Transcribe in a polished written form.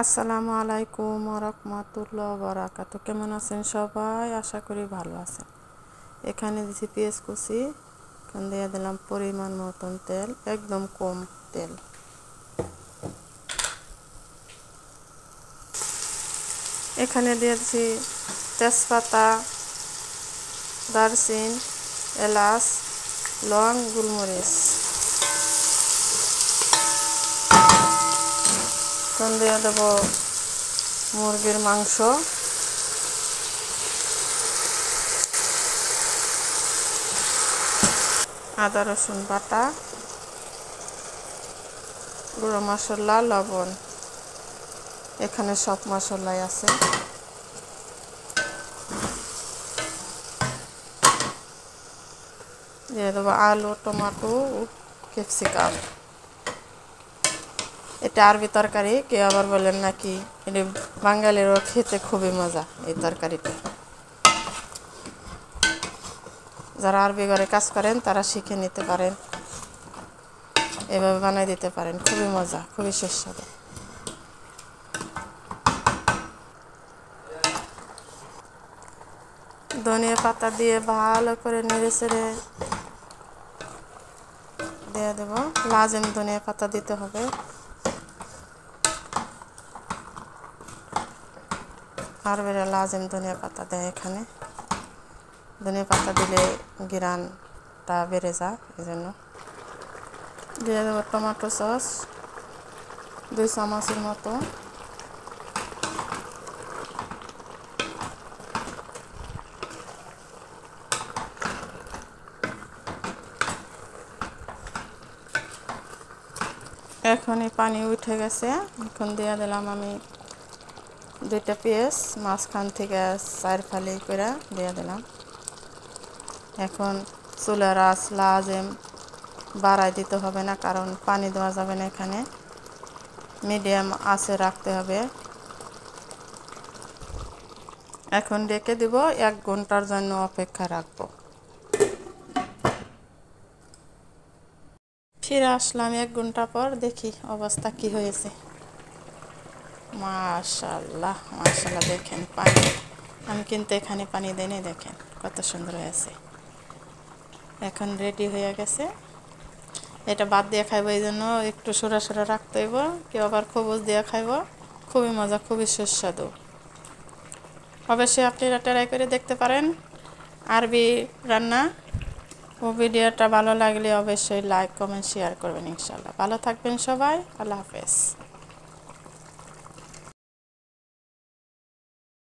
আসসালামু আলাইকুম ওয়া রাহমাতুল্লাহি ওয়া বারাকাতুহু। কেমন আছেন সবাই? আশা করি ভালো আছেন। এখানে দিছি পেঁয়াজ কুচি, এখন দিয়ে দিলাম পরিমাণ মতন তেল, একদম কম তেল। এখানে দিয়েছি তেজপাতা, দারচিনি, এলাচ, লং, গোলমরিচ। এখন দিয়ে দেব মুরগির মাংস, আদা রসুন বাটা, গুঁড়ো মশলা, লবণ। এখানে সব মশলাই আছে। দিয়ে দেবো আলু, টমেটো, ক্যাপসিকাম। এটা আরবি তরকারি, কেউ আবার বলেন নাকি এটা বাঙালিরও খেতে খুবই মজা এই তরকারিটা। যারা আরবি ঘরে কাজ করেন তারা শিখে নিতে পারেন, এভাবে বানাই দিতে পারেন, খুবই মজা, খুবই সুস্বাদু। ধনিয়া পাতা দিয়ে ভালো করে নেড়ে চেড়ে দিয়ে দেবো। লাজেম ধনিয়া পাতা দিতে হবে। আরবিরা লাজেম ধনিয়া পাতা দেয় এখানে। ধনিয়া পাতা দিলে ঘ্রাণটা বেড়ে যায়, এই জন্য। দিয়ে দেবো টমেটো সস 2 চামচের মতো। এখনই পানি উঠে গেছে। এখন দিয়ে দিলাম আমি 2টা পেঁয়াজ, মাঝখান থেকে 4 ফালি করে দিয়ে দিলাম। এখন চুলার আঁচ লাজেম বাড়াই দিতে হবে না, কারণ পানি দেওয়া যাবে না এখানে, মিডিয়াম আঁচে রাখতে হবে। এখন রেখে দিব, 1 ঘন্টার জন্য অপেক্ষা রাখবো। ফিরে আসলাম 1 ঘন্টা পর, দেখি অবস্থা কি হয়েছে। মাশাআল্লাহ মাশাআল্লাহ, দেখেন পানি, আমি কিন্তু এখানে পানি দেইনি, দেখেন কত সুন্দর হয়েছে। এখন রেডি হয়ে গেছে। এটা বাদ দিয়ে খাইব, এই জন্য একটু সরা সরা রাখতে হইব, কেউ আবার খবুজ দিয়ে খাইব, খুবই মজা, খুবই সুস্বাদু। অবশ্যই আপনারা ট্রাই করে দেখতে পারেন আরবি রান্না। ও ভিডিওটা ভালো লাগলে অবশ্যই লাইক, কমেন্ট, শেয়ার করবেন ইনশাআল্লাহ। ভালো থাকবেন সবাই, আল্লাহ হাফেজ।